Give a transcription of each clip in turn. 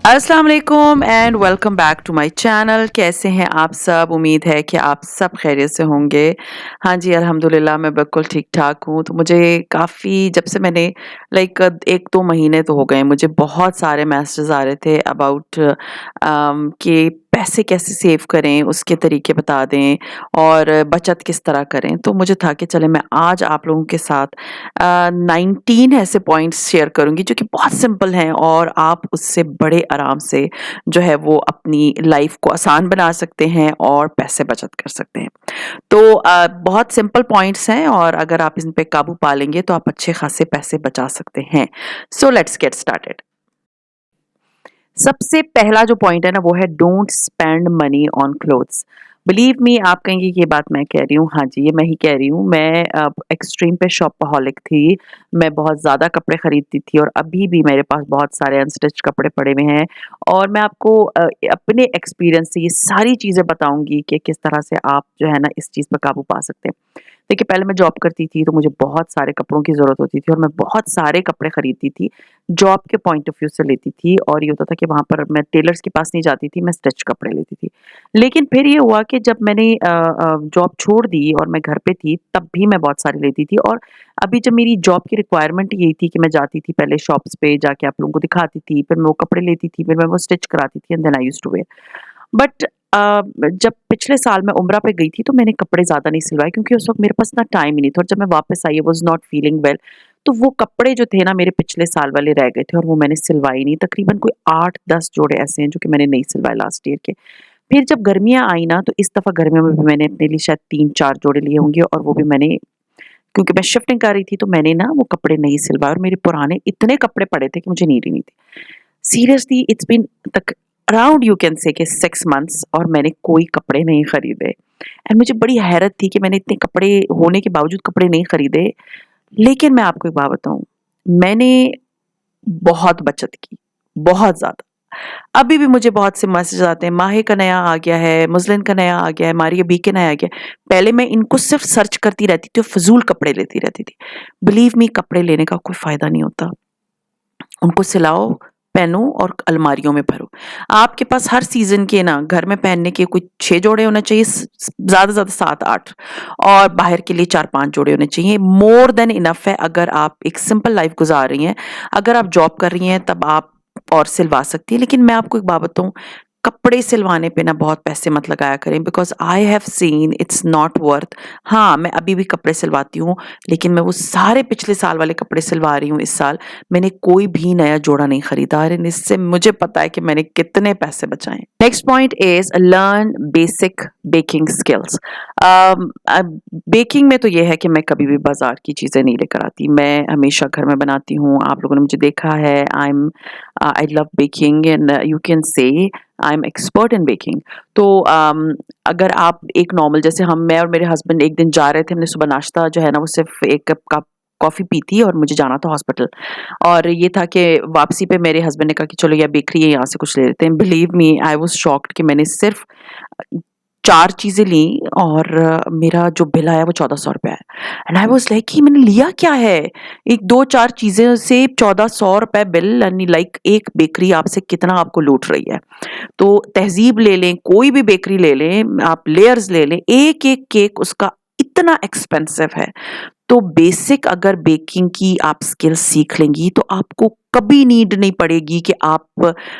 अस्सलाम वालेकुम and welcome back to my channel. कैसे हैं आप सब? उम्मीद है कि आप सब खैरियत से होंगे। हाँ जी, अल्हम्दुलिल्लाह मैं बिल्कुल ठीक-ठाक हूँ। तो मुझे काफ़ी जब से मैंने 1-2 महीने तो हो गए, मुझे बहुत सारे मैसेजेस आ रहे थे अबाउट कि पैसे कैसे सेव करें, उसके तरीके बता दें और बचत किस तरह करें। तो मुझे था कि चलें मैं आज आप लोगों के साथ 19 ऐसे पॉइंट्स शेयर करूँगी जो कि बहुत सिंपल हैं और आप उससे बड़े आराम से जो है वो अपनी लाइफ को आसान बना सकते हैं और पैसे बचत कर सकते हैं। तो बहुत सिंपल पॉइंट्स हैं और अगर आप इन पे काबू पा लेंगे तो आप अच्छे खासे पैसे बचा सकते हैं। So let's get started. सबसे पहला जो पॉइंट है ना वो है don't spend money on clothes. Believe me, आप कहेंगे कि ये बात मैं कह रही हूँ, हाँ जी ये मैं ही कह रही हूँ। मैं एक्सट्रीम पे शॉपaholic थी। मैं बहुत ज़्यादा कपड़े खरीदती थी और अभी भी मेरे पास बहुत सारे अनस्टिच्ड कपड़े पड़े हुए हैं और मैं आपको अपने एक्सपीरियंस से ये सारी चीज़ें बताऊंगी कि किस तरह से आप जो है ना इस चीज़ पर काबू पा सकते हैं। देखिए, पहले मैं जॉब करती थी तो मुझे बहुत सारे कपड़ों की ज़रूरत होती थी और मैं बहुत सारे कपड़े खरीदती थी। जॉब के पॉइंट ऑफ व्यू से लेती थी और ये होता था कि वहाँ पर मैं टेलर्स के पास नहीं जाती थी, मैं स्टिच कपड़े लेती थी। लेकिन फिर ये हुआ कि जब मैंने जॉब छोड़ दी और मैं घर पे थी, तब भी मैं बहुत सारी लेती थी और अभी जब मेरी जॉब की रिक्वायरमेंट यही थी कि मैं जाती थी पहले शॉप्स पे जाके आप लोगों को दिखाती थी, फिर मैं वो कपड़े लेती थी, फिर मैं वो स्टिच कराती थी and then I used to wear. But जब पिछले साल मैं उम्रा पे गई थी तो मैंने कपड़े ज़्यादा नहीं सिलवाए क्योंकि उस वक़्त मेरे पास इतना टाइम ही नहीं था और जब मैं वापस आई I was not feeling well. तो वो कपड़े जो थे ना मेरे पिछले साल वाले रह गए थे और वो मैंने सिलवाए नहीं। तकरीबन कोई 8-10 जोड़े ऐसे हैं जो कि मैंने नहीं सिलवाए लास्ट ईयर के। फिर जब गर्मियाँ आई ना तो इस दफ़ा गर्मियों में भी मैंने अपने लिए शायद 3-4 जोड़े लिए होंगे और वो भी मैंने, क्योंकि मैं शिफ्टिंग कर रही थी तो मैंने ना वो कपड़े नहीं सिलवाए और मेरे पुराने इतने कपड़े पड़े थे कि मुझे नीड ही नहीं थी। सीरियसली इट्स बीन तक अराउंड यू कैन से कि 6 मंथ्स और मैंने कोई कपड़े नहीं खरीदे। एंड मुझे बड़ी हैरत थी कि मैंने इतने कपड़े होने के बावजूद कपड़े नहीं खरीदे। लेकिन मैं आपको एक बात बताऊँ, मैंने बहुत बचत की, बहुत ज़्यादा। अभी भी मुझे बहुत से मैसेज आते हैं, माहे का नया आ गया है, मुज़लिन का नया आ गया है, मारिया बी का नया आ गया है। पहले मैं इनको सिर्फ़ सर्च करती रहती थी और फ़िज़ूल कपड़े लेती रहती थी। बिलीव मी, कपड़े लेने का कोई फ़ायदा नहीं होता। उनको सिलाओ, पहनो और अलमारियों में भरो। आपके पास हर सीज़न के ना घर में पहनने के कुछ 6 जोड़े होने चाहिए, ज़्यादा से ज़्यादा 7-8 और बाहर के लिए 4-5 जोड़े होने चाहिए। मोर देन इनफ है अगर आप एक सिंपल लाइफ़ गुज़ार रही हैं। अगर आप जॉब कर रही हैं तब आप और सिलवा सकती हैं। लेकिन मैं आपको एक बात बताऊँ, कपड़े सिलवाने पे ना बहुत पैसे मत लगाया करें because I have seen it's not worth. हाँ, मैं अभी भी कपड़े सिलवाती हूँ, लेकिन मैं वो सारे पिछले साल वाले कपड़े सिलवा रही हूँ इस साल। मैंने कोई भी नया जोड़ा नहीं खरीदा और इससे मुझे पता है कि मैंने कितने पैसे बचाए। Next point is learn basic baking skills. Baking में तो ये है कि मैं कभी भी बाजार की चीजें नहीं लेकर आती, मैं हमेशा घर में बनाती हूँ। आप लोगों ने मुझे देखा है, I love baking and you can say I am expert in baking. तो अगर आप एक नॉर्मल, जैसे मैं और मेरे हस्बैंड एक दिन जा रहे थे, हमने सुबह नाश्ता जो है ना वो सिर्फ 1 कप कॉफ़ी पी थी और मुझे जाना था हॉस्पिटल। और ये था कि वापसी पे मेरे हस्बैंड ने कहा कि चलो यार बेकरी है, यहाँ से कुछ ले लेते हैं। Believe me, I was shocked कि मैंने सिर्फ 4 चीज़ें ली और मेरा जो बिल आया वो ₹1400 आया। एंड आई वाज़ लाइक कि मैंने लिया क्या है? एक 2-4 चीज़ें से ₹1400 बिल, यानी लाइक एक बेकरी आपसे कितना आपको लूट रही है। तो तहज़ीब ले लें, कोई भी बेकरी ले लें, आप लेयर्स ले लें, एक-एक केक उसका इतना एक्सपेंसिव है। तो बेसिक अगर बेकिंग की आप स्किल्स सीख लेंगी तो आपको कभी नीड नहीं पड़ेगी कि आप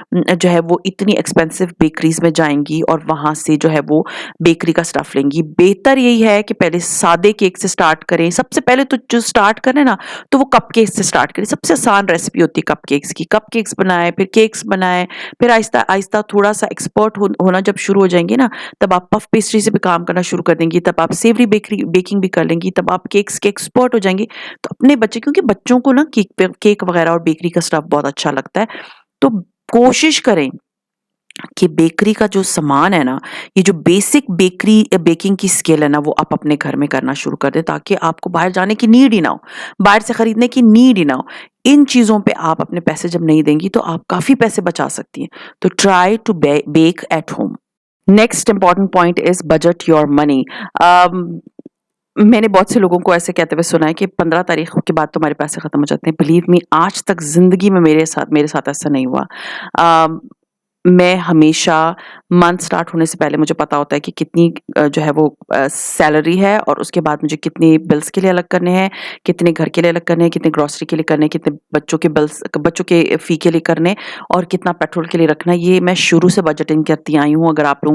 जो है वो इतनी एक्सपेंसिव बेकरीज में जाएंगी और वहां से जो है वो बेकरी का स्टफ लेंगी। बेहतर यही है कि पहले सादे केक से स्टार्ट करें। सबसे पहले तो जो स्टार्ट करें ना तो वो कपकेक्स से स्टार्ट करें। सबसे आसान रेसिपी होती है कपकेक्स की। कपकेक्स बनाएं, फिर केक्स बनाएं, फिर आहिस्ता आहिस्ता थोड़ा सा एक्सपर्ट होना जब शुरू हो जाएंगे ना, तब आप पफ पेस्ट्री से भी काम करना शुरू कर देंगी, तब आप सेवरी बेकरी बेकिंग भी कर लेंगी, तब आप केक्स के एक्सपर्ट हो जाएंगी। तो अपने बच्चे, क्योंकि बच्चों को ना केक वगैरह और बेकरी का स्टफ बहुत अच्छा लगता है, तो कोशिश करें कि बेकरी का जो सामान है ना, ये जो बेसिक बेकरी बेकिंग की स्किल है ना, वो आप अपने घर में करना शुरू कर दें ताकि आपको बाहर जाने की नीड ही ना हो, बाहर से खरीदने की नीड ही ना हो। इन चीज़ों पे आप अपने पैसे जब नहीं देंगी तो आप काफ़ी पैसे बचा सकती हैं। तो try to bake at home. Next important point is budget your money. मैंने बहुत से लोगों को ऐसे कहते हुए सुना है कि 15 तारीख के बाद तुम्हारे पैसे खत्म हो जाते हैं। बिलीव मी, आज तक ज़िंदगी में मेरे साथ ऐसा नहीं हुआ। अ, मैं हमेशा मंथ स्टार्ट होने से पहले मुझे पता होता है कि कितनी जो है वो सैलरी है, और उसके बाद मुझे कितने बिल्स के लिए अलग करने हैं, कितने घर के लिए अलग करने हैं, कितने ग्रोसरी के लिए करने हैं, कितने बच्चों के फ़ी के लिए करने, और कितना पेट्रोल के लिए रखना है। ये मैं शुरू से बजटिंग करती आई हूँ। अगर आप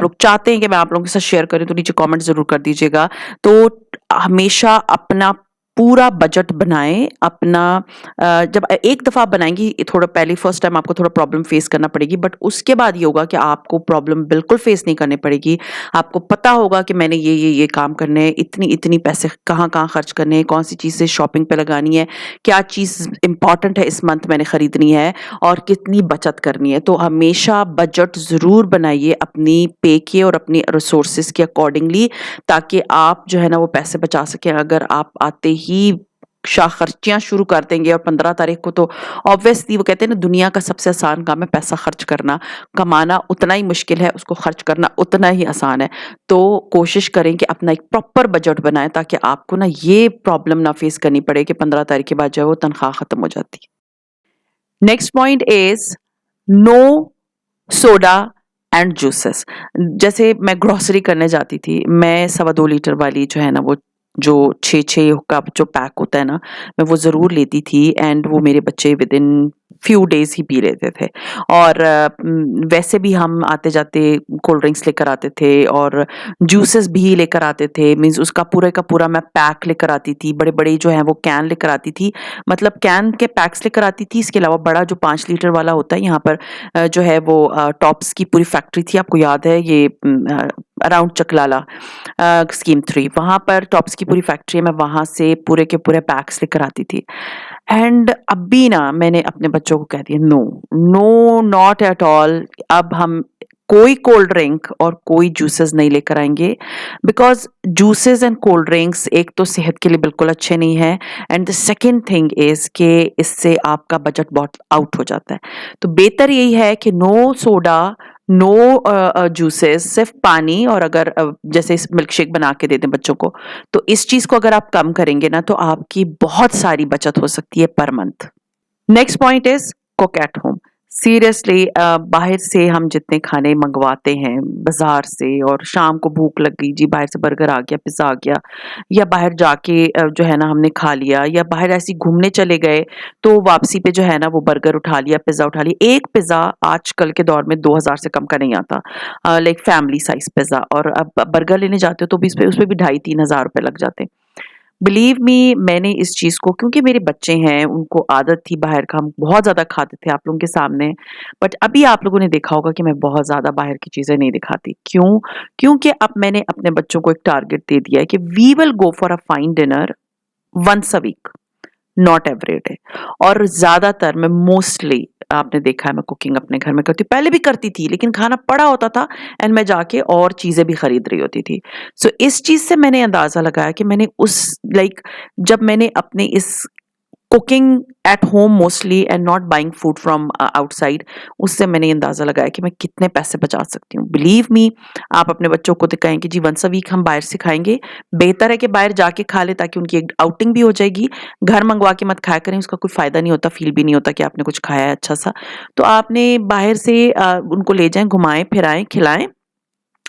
लोग चाहते हैं कि मैं आप लोगों के साथ शेयर करूँ, तो नीचे कमेंट ज़रूर कर दीजिएगा। तो हमेशा अपना पूरा बजट बनाएँ। जब एक दफ़ा आप बनाएँगी, थोड़ा पहले फर्स्ट टाइम आपको थोड़ा प्रॉब्लम फेस करना पड़ेगी, बट उसके बाद ये होगा कि आपको प्रॉब्लम बिल्कुल फेस नहीं करनी पड़ेगी। आपको पता होगा कि मैंने ये काम करने हैं, इतनी पैसे कहाँ-कहाँ खर्च करने हैं, कौन-सी चीज़ से शॉपिंग पे लगानी है, क्या चीज़ इम्पोर्टेंट है इस मंथ मैंने खरीदनी है, और कितनी बचत करनी है। तो हमेशा बजट ज़रूर बनाइए अपनी पे के और अपनी रिसोर्सेज़ के अकॉर्डिंगली, ताकि आप जो है ना वो पैसे बचा सकें। अगर आप आते ही खर्चियाँ शुरू कर देंगे, और 15 तारीख को तो ऑब्वियसली वो कहते हैं ना, दुनिया का सबसे आसान काम है पैसा खर्च करना। कमाना उतना ही मुश्किल है, उसको खर्च करना उतना ही आसान है। तो कोशिश करें कि अपना एक प्रॉपर बजट बनाएँ, ताकि आपको ना ये प्रॉब्लम ना फेस करनी पड़े कि 15 तारीख के बाद जो है वो तनख्वाह खत्म हो जाती है। Next point is no soda and juices. जैसे मैं ग्रोसरी करने जाती थी, मैं 2.25 लीटर वाली जो है ना वो, जो 6-6 का जो पैक होता है ना, मैं वो ज़रूर लेती थी, एंड वो मेरे बच्चे विदिन फ्यू डेज़ ही पी लेते थे। और वैसे भी हम आते-जाते कोल्ड ड्रिंक्स लेकर आते थे, और जूसेस भी लेकर आते थे। मीन्स उसका पूरे का पूरा मैं पैक लेकर आती थी, बड़े-बड़े जो हैं वो कैन लेकर आती थी। मतलब कैन के पैक्स लेकर आती थी, इसके अलावा बड़ा जो 5 लीटर वाला होता है, यहाँ पर जो है वो टॉप्स की पूरी फैक्ट्री थी, आपको याद है ये अराउंड चकलाला स्कीम 3, वहाँ पर टॉप्स की पूरी फैक्ट्री है, मैं वहाँ से पूरे के पूरे पैक्स लेकर आती थी। एंड अभी ना मैंने अपने बच्चों को कह दिया, no, no not at all, अब हम कोई कोल्ड ड्रिंक और कोई जूसेस नहीं लेकर आएँगे, because juices and cold drinks एक तो सेहत के लिए बिल्कुल अच्छे नहीं हैं, and the second thing is कि इससे आपका बजट बहुत आउट हो जाता है। तो बेहतर यही है कि नो सोडा, नो जूसेस, सिर्फ़ पानी, और अगर जैसे इस मिल्क शेक बना के दे दें बच्चों को, तो इस चीज़ को अगर आप कम करेंगे ना, तो आपकी बहुत सारी बचत हो सकती है per month. Next point is cook at home. Seriously बाहर से हम जितने खाने मंगवाते हैं बाज़ार से, और शाम को भूख लग गई जी, बाहर से बर्गर आ गया, पिज़्ज़ा आ गया, या बाहर जाके जो है ना हमने खा लिया, या बाहर ऐसे ही घूमने चले गए, तो वापसी पे जो है ना वो बर्गर उठा लिया, पिज़्ज़ा उठा लिया। एक पिज़्ज़ा आजकल के दौर में 2000 से कम का नहीं आता, लाइक फैमिली साइज़ पिज़्ज़ा, और अब बर्गर लेने जाते हो तो भी उसपे भी 2500-3000 रुपए लग जाते हैं। बिलीव मी, मैंने इस चीज़ को, क्योंकि मेरे बच्चे हैं, उनको आदत थी बाहर का, हम बहुत ज़्यादा खाते थे आप लोगों के सामने। बट अभी आप लोगों ने देखा होगा कि मैं बहुत ज़्यादा बाहर की चीज़ें नहीं दिखाती। क्यों? क्योंकि अब मैंने अपने बच्चों को एक टारगेट दे दिया है कि we will go for a fine dinner once a week, not every day. और ज़्यादातर मैं मोस्टली, आपने देखा है मैं कुकिंग अपने घर में करती हूँ। पहले भी करती थी, लेकिन खाना पड़ा होता था, एंड मैं जाके और चीज़ें भी खरीद रही होती थी। सो इस चीज़ से मैंने अंदाज़ा लगाया कि मैंने जब मैंने अपने इस cooking at home mostly and not buying food from outside, उससे मैंने अंदाज़ा लगाया कि मैं कितने पैसे बचा सकती हूँ। बिलीव मी, आप अपने बच्चों को तो कहें कि जी वंस अ वीक हम बाहर से खाएँगे, बेहतर है कि बाहर जाके खा लें, ताकि उनकी एक आउटिंग भी हो जाएगी। घर मँगवा के मत खाया करें, उसका कोई फ़ायदा नहीं होता, फ़ील भी नहीं होता कि आपने कुछ खाया है अच्छा-सा। तो आपने बाहर से उनको ले जाएँ, घुमाएँ, फिराएँ, खिलाएँ,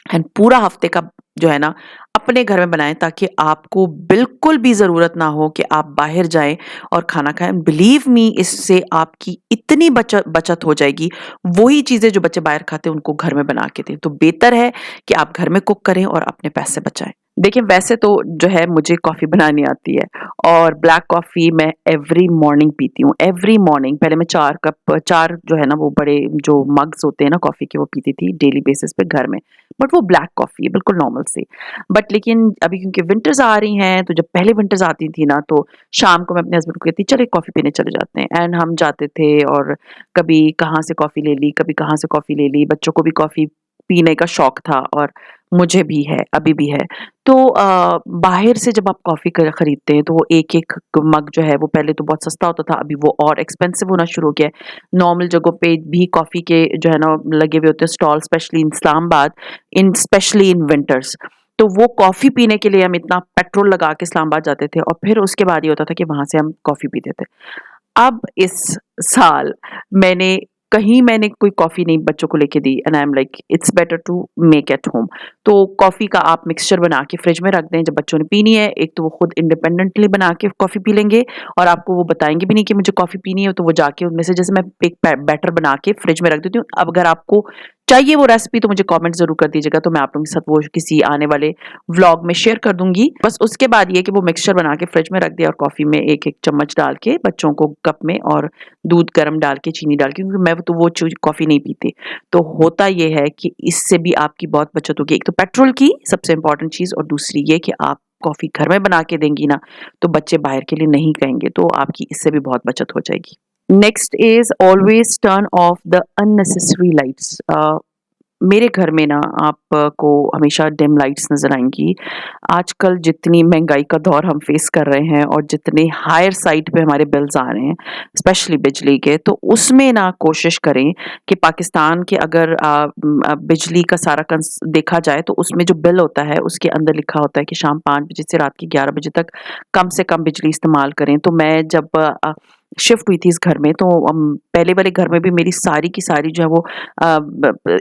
एंड पूरा हफ्ते का जो है ना अपने घर में बनाएँ, ताकि आपको बिल्कुल भी ज़रूरत ना हो कि आप बाहर जाएँ और खाना खाएँ। बिलीव मी, इससे आपकी इतनी बचत हो जाएगी, वही चीज़ें जो बच्चे बाहर खाते हैं उनको घर में बना के दें। तो बेहतर है कि आप घर में कुक करें और अपने पैसे बचाएँ। देखिए, वैसे तो जो है मुझे कॉफ़ी बनानी आती है, और ब्लैक कॉफ़ी मैं एवरी मॉर्निंग पीती हूँ। एवरी मॉर्निंग पहले मैं 4 जो है ना वो बड़े जो मग्स होते हैं ना कॉफ़ी के, वो पीती थी डेली बेसिस पे घर में। बट वो ब्लैक कॉफ़ी है, बिल्कुल नॉर्मल सी। बट लेकिन अभी क्योंकि विंटर्स आ रही हैं, तो जब पहले विंटर्स आती थी ना, तो शाम को मैं अपने हस्बैंड को कहती, चलो एक कॉफ़ी पीने चले जाते हैं, एंड हम जाते थे, और कभी कहाँ से कॉफ़ी ले ली, कभी कहाँ से कॉफ़ी ले ली। बच्चों को भी कॉफ़ी पीने का शौक था, और मुझे भी है, अभी भी है। तो बाहर से जब आप कॉफ़ी खरीदते हैं, तो वो एक-एक मग जो है वो पहले तो बहुत सस्ता होता था, अभी वो और एक्सपेंसिव होना शुरू हो गया है। नॉर्मल जगहों पे भी कॉफ़ी के जो है ना लगे हुए होते हैं stall, specially in Islamabad, in specially in winters. तो वो कॉफ़ी पीने के लिए हम इतना पेट्रोल लगा के इस्लामाबाद जाते थे और फिर उसके बाद ये होता था कि वहाँ से हम कॉफ़ी पीते थे। अब इस साल मैंने कोई कॉफ़ी नहीं बच्चों को लेके दी and I am like it's better to make at home. तो कॉफ़ी का आप मिक्सचर बना के फ्रिज में रख दें, जब बच्चों ने पीनी है, एक तो वो खुद इंडिपेंडेंटली बना के कॉफ़ी पी लेंगे और आपको वो बताएँगे भी नहीं कि मुझे कॉफ़ी पीनी है, तो वो जाके उनमें से जैसे मैं एक बैटर बना के फ्रिज में रख देती हूँ। अब अगर आपको चाहिए वो रेसिपी तो मुझे कमेंट ज़रूर कर दीजिएगा, तो मैं आप लोगों के साथ वो किसी आने वाले व्लॉग में शेयर कर दूँगी। बस उसके बाद ये कि वो मिक्सचर बना के फ्रिज में रख दिया और कॉफ़ी में 1-1 चम्मच डाल के बच्चों को कप में और दूध गरम डाल के, चीनी डाल के, क्योंकि मैं तो वो चीज़ कॉफ़ी नहीं पीती। तो होता ये है कि इससे भी आपकी बहुत बचत होगी। एक तो पेट्रोल की सबसे इम्पोर्टेंट चीज़ और दूसरी ये कि आप कॉफ़ी घर में बना के देंगी ना, तो बच्चे बाहर के लिए नहीं कहेंगे, तो आपकी इससे भी बहुत बचत हो जाएगी। Next is always turn off the unnecessary lights. मेरे घर में ना आपको हमेशा डिम लाइट्स नज़र आएँगी। आजकल जितनी महँगाई का दौर हम फ़ेस कर रहे हैं और जितने हायर साइड पे हमारे बिल्स आ रहे हैं, स्पेशली बिजली के, तो उसमें ना कोशिश करें कि पाकिस्तान के अगर बिजली का सारा देखा जाए तो उसमें जो बिल होता है उसके अंदर लिखा होता है कि शाम 5 बजे से रात के 11 बजे तक कम से कम बिजली इस्तेमाल करें। तो मैं जब शिफ्ट हुई थी इस घर में, तो पहले वाले घर में भी मेरी सारी की सारी जो है वो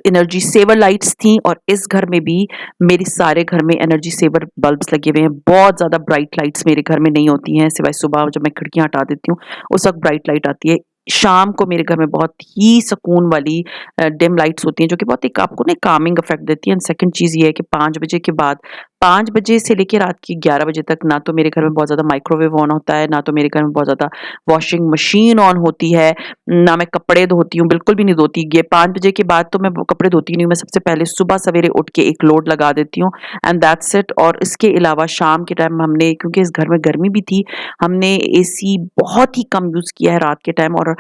एनर्जी सेवर लाइट्स थी और इस घर में भी मेरे सारे घर में एनर्जी सेवर बल्ब्स लगे हुए हैं। बहुत ज़्यादा ब्राइट लाइट्स मेरे घर में नहीं होती हैं, सिवाय सुबह जब मैं खिड़कियाँ हटा देती हूँ, उस वक़्त ब्राइट लाइट आती है। शाम को मेरे घर में बहुत ही सुकून वाली डिम लाइट्स होती हैं, जो कि बहुत एक आपको ना कामिंग इफ़ेक्ट देती हैं। एंड सेकंड चीज़ ये है कि 5 बजे के बाद 5 बजे से लेके रात के 11 बजे तक ना तो मेरे घर में बहुत ज़्यादा माइक्रोवेव ऑन होता है, ना तो मेरे घर में बहुत ज़्यादा वॉशिंग मशीन ऑन होती है, ना मैं कपड़े धोती हूँ, बिल्कुल भी नहीं धोती। ये 5 बजे के बाद तो मैं वो कपड़े धोती नहीं हूँ, मैं सबसे पहले सुबह सवेरे उठ के एक लोड लगा देती हूँ एंड दैट्स इट। और इसके अलावा शाम के टाइम हमने, क्योंकि इस घर में गर्मी भी थी, हमने एसी बहुत ही कम यूज़ किया है रात के टाइम और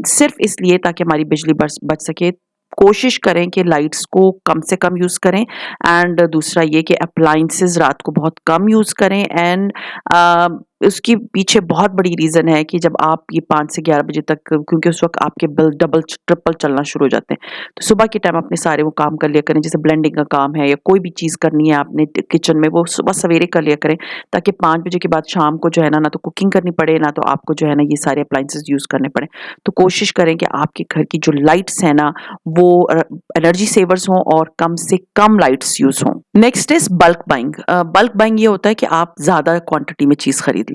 सिर्फ़ इसलिए ताकि हमारी बिजली बच बच सके। कोशिश करें कि लाइट्स को कम से कम यूज़ करें एंड दूसरा ये कि अप्लायंसेस रात को बहुत कम यूज़ करें एंड अ, उसके पीछे बहुत बड़ी रीज़न है कि जब आप ये 5 से 11 बजे तक, क्योंकि उस वक़्त आपके बिल डबल ट्रिपल चलना शुरू हो जाते हैं। तो सुबह के टाइम अपने सारे वो काम कर लिया करें, जैसे ब्लेंडिंग का काम है या कोई भी चीज़ करनी है आपने किचन में, वो सुबह सवेरे कर लिया करें, ताकि 5 बजे के बाद शाम को जो है ना तो कुकिंग करनी पड़े, ना तो आपको जो है ना ये सारे अप्लायंसेस यूज़ करने पड़े। तो कोशिश करें कि आपके घर की जो लाइट्स हैं ना वो एनर्जी सेवर्स हों और कम से कम लाइट्स यूज़ हों। Next is bulk buying. Bulk buying ये होता है कि आप ज़्यादा क्वांटिटी में चीज़ खरीद लें।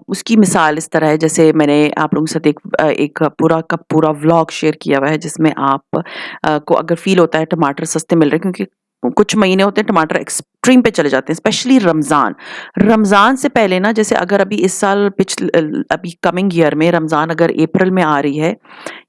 उसकी मिसाल इस तरह है, जैसे मैंने आप लोगों के साथ एक पूरा का पूरा व्लॉग शेयर किया हुआ है, जिसमें आप को अगर फ़ील होता है टमाटर सस्ते मिल रहे हैं, क्योंकि कुछ महीने होते हैं टमाटर एक्सट्रीम पे चले जाते हैं, स्पेशली रमज़ान। रमज़ान से पहले ना, जैसे अगर अभी इस साल अभी कमिंग ईयर में रमज़ान अगर अप्रैल में आ रही है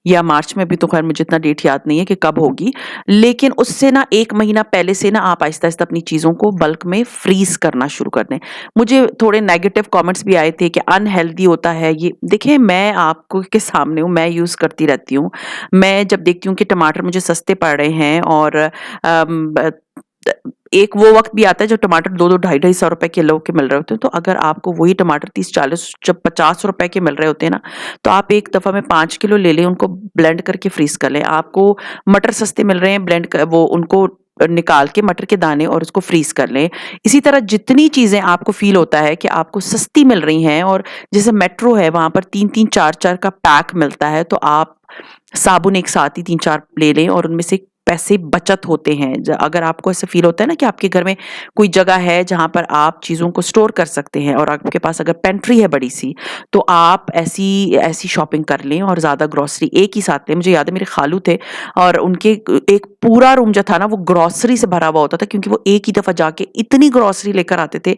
या मार्च में, भी तो खैर मुझे इतना डेट याद नहीं है कि कब होगी, लेकिन उससे ना 1 महीना पहले से ना आप आहिस्ता-आहिस्ता अपनी चीज़ों को बल्क में फ्रीज़ करना शुरू कर दें। मुझे थोड़े नेगेटिव कमेंट्स भी आए थे कि अनहेल्दी होता है ये। देखिए, मैं आपको के सामने हूँ, मैं यूज़ करती रहती हूँ। मैं जब देखती हूँ कि टमाटर मुझे सस्ते पड़ रहे हैं और ब एक वो वक़्त भी आता है जब टमाटर 2-2 ढाई-ढाई सौ रुपए किलो के मिल रहे होते हैं, तो अगर आपको वही टमाटर 30-40 जब 50 रुपए के मिल रहे होते हैं ना, तो आप एक दफ़ा में 5 किलो ले लें, उनको ब्लेंड करके फ्रीज़ कर लें। आपको मटर सस्ते मिल रहे हैं, ब्लेंड क वो उनको निकाल के मटर के दाने और उसको फ्रीज़ कर लें। इसी तरह जितनी चीज़ें आपको फ़ील होता है कि आपको सस्ती मिल रही हैं, और जैसे मेट्रो है, वहाँ पर 3-3 4-4 का पैक मिलता है, तो आप साबुन एक साथ ही 3-4 ले लें और उनमें से पैसे बचत होते हैं। अगर आपको ऐसा फ़ील होता है ना कि आपके घर में कोई जगह है जहाँ पर आप चीज़ों को स्टोर कर सकते हैं और आपके पास अगर पेंट्री है बड़ी-सी, तो आप ऐसी ऐसी शॉपिंग कर लें और ज़्यादा ग्रोसरी एक ही साथ लें। मुझे याद है मेरे खालू थे और उनके एक पूरा रूम जो था ना वो ग्रोसरी से भरा हुआ होता था, क्योंकि वो एक ही दफ़ा जाके इतनी ग्रोसरी लेकर आते थे,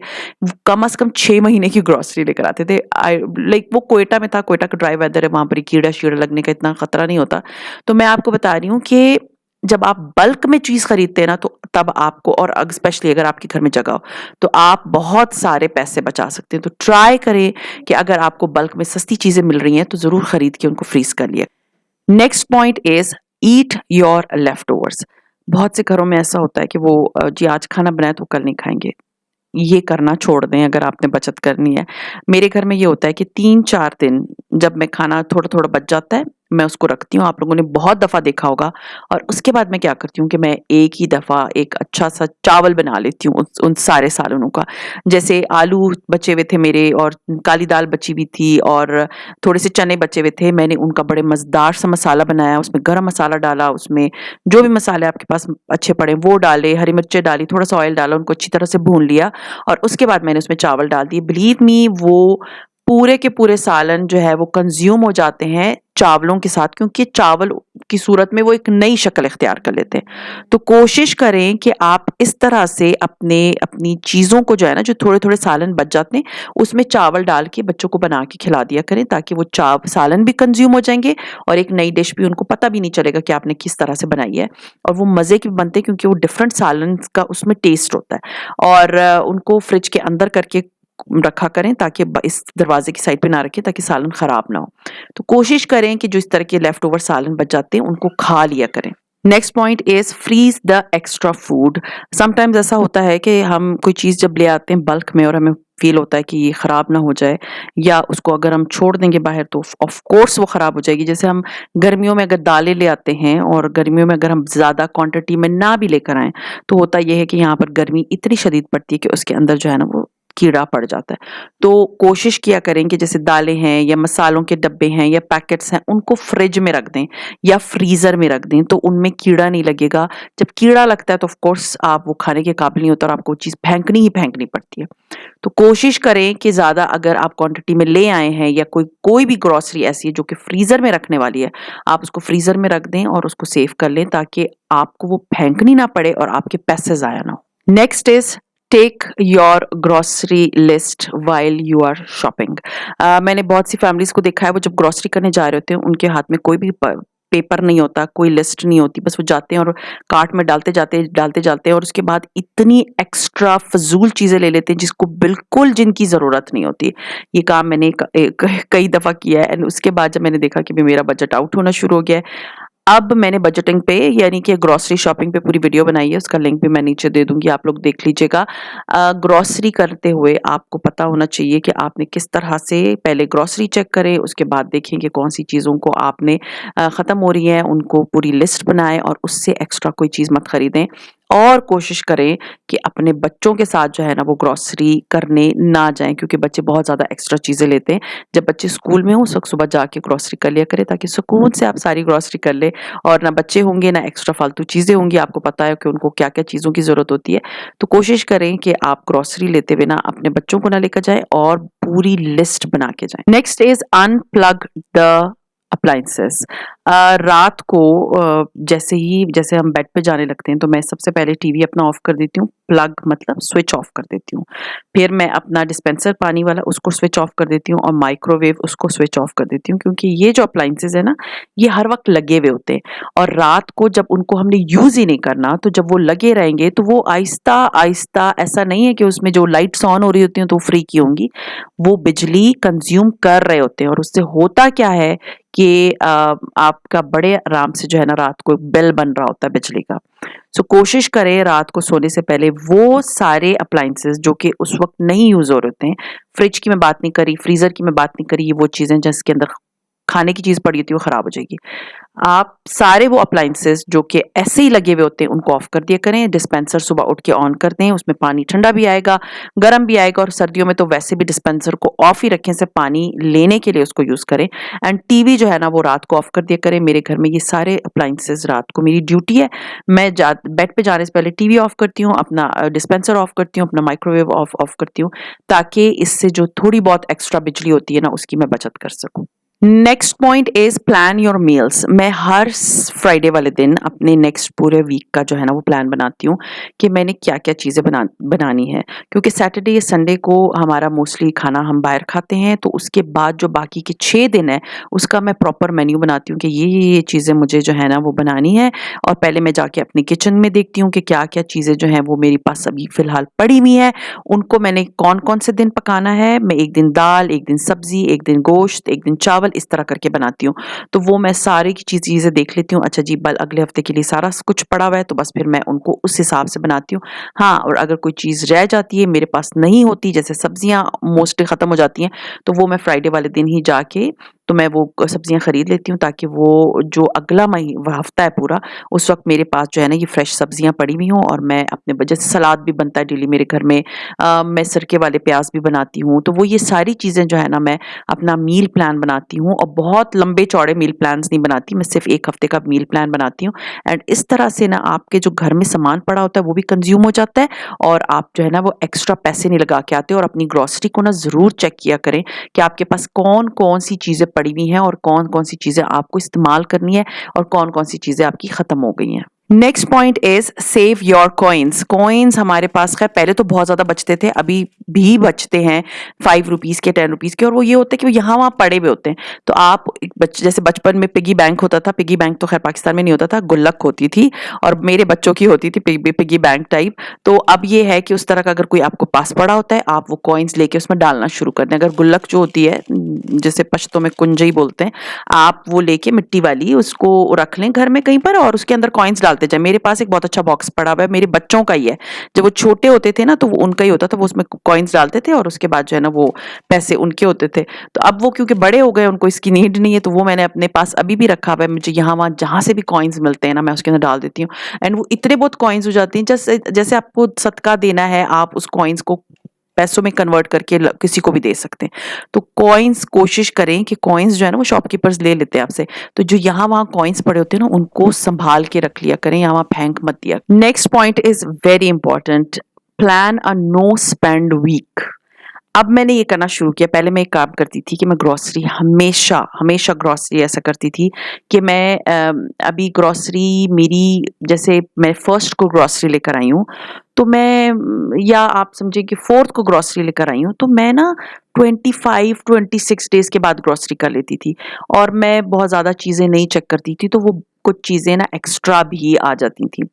कम से कम 6 महीने की ग्रोसरी लेकर आते थे। आई लाइक वो कोयटा में था, कोयटा का ड्राई वेदर है, वहाँ पर कीड़ा-शीड़ा लगने का इतना खतरा नहीं होता। तो मैं आपको बता रही हूँ कि जब आप बल्क में चीज़ खरीदते हैं ना, तो तब आपको, और स्पेशली अगर आपके घर में जगह हो, तो आप बहुत सारे पैसे बचा सकते हैं। तो ट्राई करें कि अगर आपको बल्क में सस्ती चीज़ें मिल रही हैं, तो ज़रूर खरीद के उनको फ्रीज़ कर लिया। Next point is eat your leftovers. बहुत से घरों में ऐसा होता है कि वो जी आज खाना बनाया तो कल नहीं खाएँगे। ये करना छोड़ दें अगर आपने बचत करनी है। मेरे घर में ये होता है कि 3-4 दिन जब मैं खाना थोड़ा-थोड़ा बच जाता है, मैं उसको रखती हूँ, आप लोगों ने बहुत दफ़ा देखा होगा। और उसके बाद मैं क्या करती हूँ कि मैं एक ही दफ़ा एक अच्छा-सा चावल बना लेती हूँ उन सारे सालनों का। जैसे आलू बचे हुए थे मेरे और काली दाल बची हुई थी और थोड़े से चने बचे हुए थे, मैंने उनका बड़े मज़ेदार सा मसाला बनाया, उसमें गरम मसाला डाला, उसमें जो भी मसाले आपके पास अच्छे पड़े वो डाले, हरी मिर्चें डाली, थोड़ा-सा ऑयल डाला, उनको अच्छी तरह से भून लिया और उसके बाद मैंने उसमें चावल डाल दिए। बिलीव मी वो पूरे के पूरे सालन जो है वो कंज़्यूम हो जाते हैं चावलों के साथ, क्योंकि चावल की सूरत में वो एक नई शक्ल इख्तियार कर लेते हैं। तो कोशिश करें कि आप इस तरह से अपनी चीज़ों को जो है ना, जो थोड़े-थोड़े सालन बच जाते हैं, उसमें चावल डाल के बच्चों को बना के खिला दिया करें, ताकि वो सालन भी कंज़्यूम हो जाएँगे और एक नई डिश भी, उनको पता भी नहीं चलेगा कि आपने किस तरह से बनाई है। और वो मज़े के भी बनते हैं, क्योंकि वो डिफरेंट सालन का उसमें टेस्ट होता है। और उनको फ्रिज के अंदर करके रखा करें, ताकि इस दरवाजे की साइड पे ना रखें, ताकि सालन खराब ना हो। तो कोशिश करें कि जो इस तरह के लेफ्ट ओवर सालन बच जाते हैं उनको खा लिया करें। Next point is freeze the extra food. Sometimes ऐसा होता है कि हम कोई चीज़ जब ले आते हैं बल्क में और हमें फील होता है कि ये खराब ना हो जाए, या उसको अगर हम छोड़ देंगे बाहर तो ऑफ कोर्स वो खराब हो जाएगी। जैसे हम गर्मियों में अगर दालें ले आते हैं और गर्मियों में अगर हम ज़्यादा क्वांटिटी में ना भी लेकर आएँ, तो होता ये है कि यहाँ पर गर्मी इतनी शदीद पड़ती है कि उसके अंदर जो है ना वो कीड़ा पड़ जाता है। तो कोशिश किया करें कि जैसे दालें हैं या मसालों के डब्बे हैं या पैकेट्स हैं, उनको फ्रिज में रख दें या फ्रीज़र में रख दें, तो उनमें कीड़ा नहीं लगेगा। जब कीड़ा लगता है तो ऑफ कोर्स आप वो खाने के काबिल नहीं होता और आपको वो चीज़ फेंकनी ही फेंकनी पड़ती है। तो कोशिश करें कि ज़्यादा अगर आप क्वांटिटी में ले आए हैं या कोई कोई भी ग्रोसरी ऐसी है जो कि फ्रीज़र में रखने वाली है, आप उसको फ्रीज़र में रख दें और उसको सेव कर लें, ताकि आपको वो फेंकनी ना पड़े और आपके पैसे ज़ाया ना हो। Next is take your grocery list while you are shopping. मैंने बहुत सी फैमिलीज़ को देखा है, वो जब ग्रोसरी करने जा रहे होते हैं, उनके हाथ में कोई भी पेपर नहीं होता, कोई लिस्ट नहीं होती, बस वो जाते हैं और कार्ट में डालते जाते हैं और उसके बाद इतनी एक्स्ट्रा फ़िज़ूल चीज़ें ले लेते हैं जिसको बिल्कुल जिनकी ज़रूरत नहीं होती। ये काम मैंने कई दफ़ा किया है एंड उसके बाद जब मैंने देखा कि भई मेरा बजट आउट होना शुरू हो गया है, अब मैंने बजटिंग पे यानी कि ग्रोसरी शॉपिंग पे पूरी वीडियो बनाई है, उसका लिंक भी मैं नीचे दे दूँगी, आप लोग देख लीजिएगा। ग्रोसरी करते हुए आपको पता होना चाहिए कि आपने किस तरह से पहले ग्रोसरी चेक करें, उसके बाद देखें कि कौन-सी चीज़ों को आपने ख़त्म हो रही हैं, उनको पूरी लिस्ट बनाएँ और उससे एक्स्ट्रा कोई चीज़ मत खरीदें। और कोशिश करें कि अपने बच्चों के साथ जो है ना वो ग्रोसरी करने ना जाएँ, क्योंकि बच्चे बहुत ज़्यादा एक्स्ट्रा चीज़ें लेते हैं। जब बच्चे स्कूल में हों उस वक़्त सुबह जाके ग्रोसरी कर लिया करें, ताकि सुकून से आप सारी ग्रोसरी कर लें और ना बच्चे होंगे ना एक्स्ट्रा फालतू चीज़ें होंगी, आपको पता है कि उनको क्या-क्या चीज़ों की ज़रूरत होती है। तो कोशिश करें कि आप ग्रोसरी लेते हुए ना अपने बच्चों को ना लेकर जाएँ और पूरी लिस्ट बना के जाएँ। Next is unplug the appliances. रात को जैसे हम बेड पे जाने लगते हैं, तो मैं सबसे पहले टीवी अपना ऑफ कर देती हूँ, प्लग मतलब स्विच ऑफ कर देती हूँ। फिर मैं अपना डिस्पेंसर पानी वाला उसको स्विच ऑफ कर देती हूँ और माइक्रोवेव उसको स्विच ऑफ कर देती हूँ, क्योंकि ये जो अप्लायंसेस है ना, ये हर वक़्त लगे हुए होते हैं और रात को जब उनको हमने यूज़ ही नहीं करना, तो जब वो लगे रहेंगे तो वो आहिस्ता-आहिस्ता, ऐसा नहीं है कि उसमें जो लाइट्स ऑन हो रही होती हैं तो वो फ्री की होंगी, वो बिजली कंज़्यूम कर रहे होते हैं और उससे होता क्या है कि आपका बड़े आराम से जो है ना रात को बिल बन रहा होता है बिजली का। सो कोशिश करें रात को सोने से पहले वो सारे अप्लायंसेस जो कि उस वक़्त नहीं यूज़ हो रहे होते हैं, फ्रिज की मैं बात नहीं कर रही, फ्रीज़र की मैं बात नहीं कर रही, ये वो चीज़ें जिसके अंदर खाने की चीज़ पड़ी होती है वो खराब हो जाएगी। आप सारे वो अप्लायंसेस जो कि ऐसे ही लगे हुए होते हैं उनको ऑफ कर दिया करें, डिस्पेंसर सुबह उठ के ऑन कर दें, उसमें पानी ठंडा भी आएगा, गर्म भी आएगा और सर्दियों में तो वैसे भी डिस्पेंसर को ऑफ ही रखें, सिर्फ पानी लेने के लिए उसको यूज़ करें। एंड टीवी जो है ना वो रात को ऑफ कर दिया करें। मेरे घर में ये सारे अप्लायंसेस रात को मेरी ड्यूटी है, मैं बेड पे जाने से पहले टीवी ऑफ करती हूँ, अपना डिस्पेंसर ऑफ करती हूँ, अपना माइक्रोवेव ऑफ करती हूँ, ताकि इससे जो थोड़ी बहुत एक्स्ट्रा बिजली होती है ना उसकी मैं बचत कर सकूँ। Next point is plan your meals. मैं हर फ्राइडे वाले दिन अपने नेक्स्ट पूरे वीक का जो है ना वो प्लान बनाती हूँ कि मैंने क्या क्या चीज़ें बनानी है, क्योंकि सैटरडे या संडे को हमारा मोस्टली खाना हम बाहर खाते हैं, तो उसके बाद जो बाकी के 6 दिन है उसका मैं प्रॉपर मेन्यू बनाती हूँ कि ये चीज़ें मुझे जो है ना वो बनानी है। और पहले मैं जाके अपनी किचन में देखती हूँ कि क्या क्या चीज़ें जो हैं वो मेरे पास अभी फ़िलहाल पड़ी हुई हैं, उनको मैंने कौन कौन से दिन पकाना है। मैं एक दिन दाल, एक दिन सब्ज़ी, एक दिन गोश्त, एक दिन चावल, इस तरह करके बनाती हूँ। तो वो मैं सारी की चीज़ें देख लेती हूँ, अच्छा जी बल अगले हफ्ते के लिए सारा कुछ पड़ा हुआ है, तो बस फिर मैं उनको उस हिसाब से बनाती हूँ। हाँ, और अगर कोई चीज़ रह जाती है, मेरे पास नहीं होती, जैसे सब्जियाँ मोस्टली ख़त्म हो जाती हैं, तो वो मैं फ्राइडे वाले दिन ही जाके तो मैं वो सब्जियाँ खरीद लेती हूँ ताकि वो जो अगला हफ्ता है पूरा, उस वक़्त मेरे पास जो है ना ये फ्रेश सब्जियाँ पड़ी हुई हों और मैं अपने जैसे सलाद भी बनता है डेली मेरे घर में, मैं सिरके वाले प्याज़ भी बनाती हूँ, तो वो ये सारी चीज़ें जो है ना मैं अपना मील प्लान बनाती हूँ और बहुत लंबे-चौड़े मील प्लान्स नहीं बनाती, मैं सिर्फ़ 1 हफ्ते का मील प्लान बनाती हूँ। एंड इस तरह से ना आपके जो घर में सामान पड़ा होता है वो भी कंज़्यूम हो जाता है और आप जो है ना वो एक्स्ट्रा पैसे नहीं लगा के आते और अपनी ग्रोसरी को ना ज़रूर चेक किया करें कि आपके पास कौन-कौन सी चीज़ें पड़ी हुई हैं और कौन-कौन सी चीज़ें आपको इस्तेमाल करनी है और कौन-कौन सी चीज़ें आपकी खत्म हो गई हैं। Next point is save your coins. Coins हमारे पास खैर पहले तो बहुत ज़्यादा बचते थे, अभी भी बचते हैं ₹5 के, ₹10 के और वो ये होता है कि वो यहाँ-वहाँ पड़े हुए होते हैं। तो आप एक जैसे बचपन में पिग्गी बैंक होता था, पिग्गी बैंक तो खैर पाकिस्तान में नहीं होता था, गुल्लक होती थी और मेरे बच्चों की होती थी पिग्गी बैंक टाइप। तो अब ये है कि उस तरह का अगर कोई आपको पास पड़ा होता है, आप वो कॉइन्स लेके उसमें डालना शुरू कर दें। अगर गुल्लक जो होती है, जिसे पश्तो में कुंजई बोलते हैं, आप वो लेके मिट्टी वाली उसको रख लें घर में कहीं पर और उसके अंदर कॉइन्स डालते जाएँ। मेरे पास एक बहुत अच्छा बॉक्स पड़ा हुआ है, मेरे बच्चों का ही है। जब वो छोटे होते थे ना तो वो उनका ही होता था, वो उसमें कॉइन्स डालते थे और उसके बाद जो है ना वो पैसे उनके होते थे। तो अब वो क्योंकि बड़े हो गए, उनको इसकी नीड नहीं है, तो वो मैंने अपने पास अभी भी रखा हुआ है। मुझे यहाँ-वहाँ जहाँ से भी कॉइन्स मिलते हैं ना, मैं उसके अंदर डाल देती हूँ एंड वो इतने बहुत कॉइन्स हो जाती हैं, जैसे जैसे आपको सदका देना है, आप उस कॉइन्स को पैसों में कन्वर्ट करके किसी को भी दे सकते हैं। तो कॉइन्स कोशिश करें कि कॉइन्स जो है ना वो शॉपकीपर्स ले लेते हैं आपसे। तो जो यहाँ-वहाँ कॉइन्स पड़े होते हैं ना उनको सँभाल के रख लिया करें, यहाँ-वहाँ फेंक मत दिया। Next point is very important, plan a no spend week. अब मैंने ये करना शुरू किया, पहले मैं एक काम करती थी कि मैं ग्रोसरी हमेशा ग्रोसरी ऐसा करती थी कि मैं अभी ग्रोसरी मेरी जैसे मैं फर्स्ट को ग्रोसरी लेकर आई हूँ, तो मैं या आप समझिए कि फोर्थ को ग्रोसरी लेकर आई हूँ, तो मैं ना 25-26 डेज़ के बाद ग्रोसरी कर लेती थी और मैं बहुत ज़्यादा चीज़ें नहीं चेक करती थी, तो वो कुछ चीज़ें ना एक्स्ट्रा भी आ जाती थी।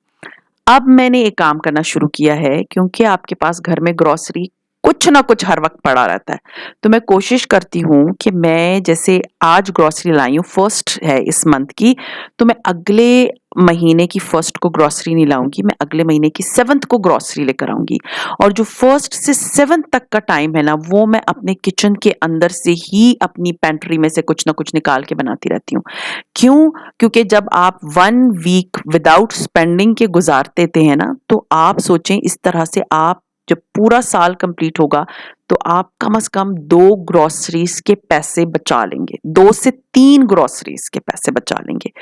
अब मैंने एक काम करना शुरू किया है क्योंकि आपके पास घर में ग्रोसरी कुछ ना कुछ हर वक़्त पड़ा रहता है। तो मैं कोशिश करती हूँ कि मैं जैसे आज ग्रोसरी लाई हूँ, फर्स्ट है इस मंथ की, तो मैं अगले महीने की फर्स्ट को ग्रोसरी नहीं लाऊँगी, मैं अगले महीने की 7th को ग्रोसरी लेकर आऊँगी। और जो फर्स्ट से 7th तक का टाइम है ना, वो मैं अपने किचन के अंदर से ही अपनी पैंट्री में से कुछ ना कुछ निकाल के बनाती रहती हूँ। क्यों? क्योंकि जब आप 1 वीक विदाउट स्पेंडिंग के गुज़ारते थे हैं ना, तो आप सोचें इस तरह से आप जब पूरा साल कंप्लीट होगा, तो आप कम से कम 2 ग्रोसरीज़ के पैसे बचा लेंगे। 2 से 3 ग्रोसरीज़ के पैसे बचा लेंगे।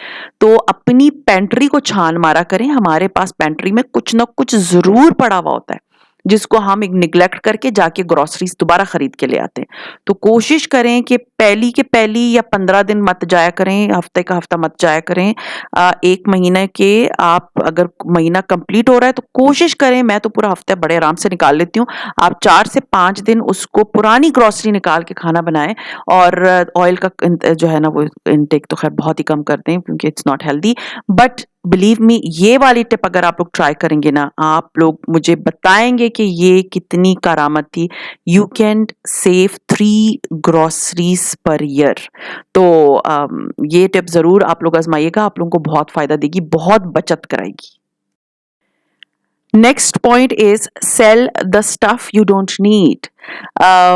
तो अपनी पैंट्री को छान मारा करें, हमारे पास पैंट्री में कुछ ना कुछ ज़रूर पड़ा हुआ होता है, जिसको हम निग्लेक्ट करके जाके ग्रोसरीज़ दोबारा खरीद के ले आते हैं। तो कोशिश करें कि पहली के पहली या 15 दिन मत जाया करें, हफ्ते का हफ्ता मत जाया करें। 1 महीने के आप अगर महीना कंप्लीट हो रहा है तो कोशिश करें, मैं तो पूरा हफ्ता बड़े आराम से निकाल लेती हूँ। आप 4 से 5 दिन उसको पुरानी ग्रोसरी निकाल के खाना बनाएँ और ऑयल का जो है ना वो इनटेक तो खैर बहुत ही कम कर दें क्योंकि it's not healthy. But believe me, ये वाली टिप अगर आप लोग ट्राई करेंगे ना, आप लोग मुझे बताएँगे कि ये कितनी करामत थी। You can save 3 groceries per year. तो ये टिप ज़रूर आप लोग आज़माइएगा, आप लोगों को बहुत फ़ायदा देगी, बहुत बचत कराएगी। Next point is sell the stuff you don't need.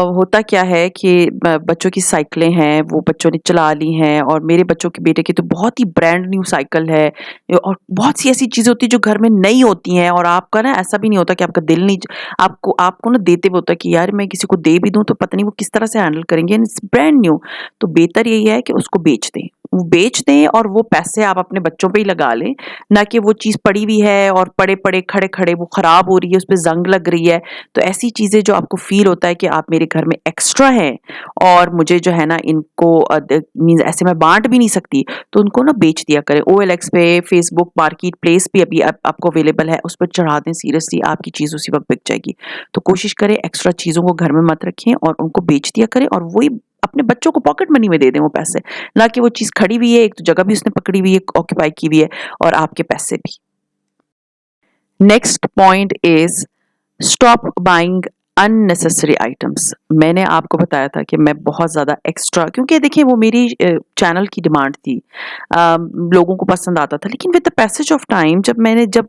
होता क्या है कि बच्चों की साइकिलें हैं, वो बच्चों ने चला ली हैं और मेरे बच्चों के बेटे की तो बहुत ही ब्रांड न्यू साइकिल है और बहुत सी ऐसी चीज़ें होती हैं जो घर में नई होती हैं और आपका ना ऐसा भी नहीं होता कि आपका दिल नहीं, आपको आपको ना देते हुए होता है कि यार मैं किसी को दे भी दूँ तो पता नहीं वो किस तरह से हैंडल करेंगे एंड इट्स ब्रांड न्यू। तो बेहतर यही है कि उसको बेच दें। वो बेच दें और वो पैसे आप अपने बच्चों पे ही लगा लें, ना कि वो चीज़ पड़ी हुई है और पड़े-पड़े, खड़े-खड़े वो खराब हो रही है, उसपे ज़ंग लग रही है। तो ऐसी चीज़ें जो आपको फ़ील होता है कि आप मेरे घर में एक्स्ट्रा हैं और मुझे जो है ना इनको मीन्स ऐसे मैं बाँट भी नहीं सकती, तो उनको ना बेच दिया करें। ओएलएक्स पे, फेसबुक मार्केट प्लेस पे अभी आपको अवेलेबल है, उस पर चढ़ा दें, सीरियसली आपकी चीज़ उसी वक़्त बिक जाएगी। तो कोशिश करें एक्स्ट्रा चीज़ों को घर में मत रखें और उनको बेच दिया करें और वही अपने बच्चों को पॉकेट मनी में दे दें वो पैसे। ना कि वो चीज़ खड़ी हुई है, एक तो जगह भी उसने पकड़ी हुई है, ऑक्यूपाई की हुई है और आपके पैसे भी। Next point is stop buying unnecessary items. मैंने आपको बताया था कि मैं बहुत ज़्यादा एक्स्ट्रा, क्योंकि देखिए वो मेरी चैनल की डिमांड थी, लोगों को पसंद आता था, लेकिन with the passage of time जब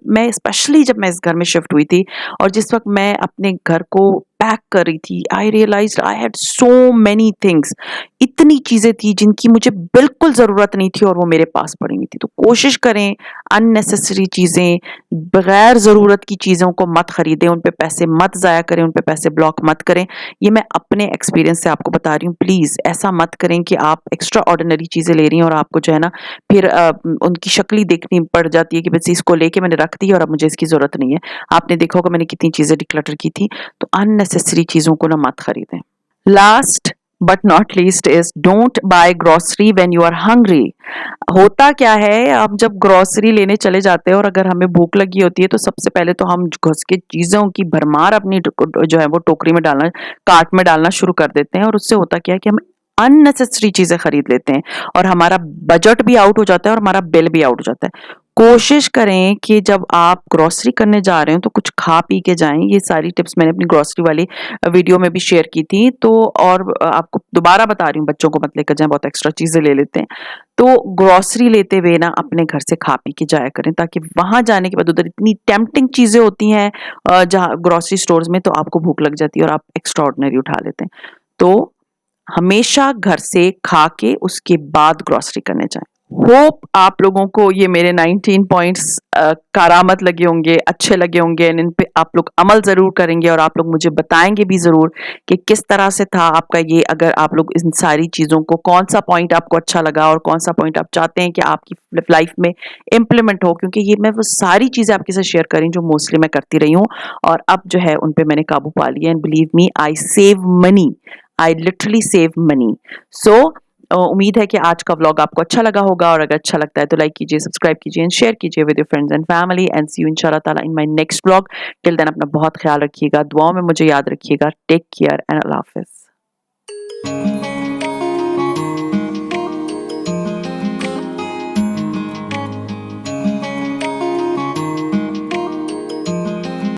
मैं स्पेशली जब मैं इस घर में शिफ्ट हुई थी और जिस वक्त मैं अपने घर को पैक कर रही थी, I realised I had so many things, इतनी चीज़ें थी जिनकी मुझे बिल्कुल ज़रूरत नहीं थी और वो मेरे पास पड़ी हुई थी। तो कोशिश करें अननेसेसरी चीज़ें, बगैर ज़रूरत की चीज़ों को मत खरीदें, उन पे पैसे मत ज़ाया करें, उन पे पैसे ब्लॉक मत करें। ये मैं अपने एक्सपीरियंस से आपको बता रही हूँ। प्लीज़ ऐसा मत करें कि आप एक्स्ट्रा ऑर्डिनरी चीज़ें ले रही हैं और आपको जो है ना फिर उनकी शक्ल ही देखनी पड़ जाती है कि बस इसको लेके मैंने रख दी और अब मुझे इसकी ज़रूरत नहीं है। आपने देखा होगा मैंने कितनी चीज़ें डिक्लटर की थी, तो अननेसेसरी चीज़ों को ना मत खरीदें। Last but not least is don't buy grocery when you are hungry. होता क्या है, हम जब ग्रोसरी लेने चले जाते हैं और अगर हमें भूख लगी होती है तो सबसे पहले तो हम घुस के चीज़ों की भरमार अपनी जो है वो टोकरी में डालना, कार्ट में डालना शुरू कर देते हैं और उससे होता क्या है कि हम अननेसेसरी चीज़ें खरीद लेते हैं और हमारा बजट भी आउट हो जाता है और हमारा बिल भी आउट हो जाता है। कोशिश करें कि जब आप ग्रोसरी करने जा रहे हो तो कुछ खा पी के जाएँ। ये सारी टिप्स मैंने अपनी ग्रोसरी वाली वीडियो में भी शेयर की थी, तो और आपको दोबारा बता रही हूँ, बच्चों को मत लेकर जाएँ, बहुत एक्स्ट्रा चीज़ें ले लेते हैं। तो ग्रोसरी लेते हुए ना अपने घर से खा पी के जाया करें, ताकि वहाँ जाने के बाद उधर इतनी टेम्प्टिंग चीज़ें होती हैं जहाँ ग्रोसरी स्टोर्स में, तो आपको भूख लग जाती है और आप एक्स्ट्रा ऑर्डिनरी उठा लेते हैं। तो हमेशा घर से खा के उसके बाद ग्रोसरी करने जाएँ। होप आप लोगों को ये मेरे 19 पॉइंट्स कारामत लगे होंगे, अच्छे लगे होंगे एंड इन पे आप लोग अमल ज़रूर करेंगे और आप लोग मुझे बताएँगे भी ज़रूर कि किस तरह से था आपका ये, अगर आप लोग इन सारी चीज़ों को कौन-सा पॉइंट आपको अच्छा लगा और कौन-सा पॉइंट आप चाहते हैं कि आपकी लाइफ में इम्प्लीमेंट हो, क्योंकि ये मैं वो सारी चीज़ें आपके साथ शेयर कर रही हूँ जो मोस्टली मैं करती रही हूँ और अब जो है उन पे मैंने काबू पा लिया and believe me I save money, I literally save money. So उम्मीद है कि आज का व्लॉग आपको अच्छा लगा होगा और अगर अच्छा लगता है तो लाइक कीजिए, सब्सक्राइब कीजिए एंड शेयर कीजिए with your friends and family and see you इंशाल्लाह ताला in my next vlog. Till then अपना बहुत ख्याल रखिएगा, दुआओं में मुझे याद रखिएगा। टेक केयर एंड अल्लाह हाफ़िज़।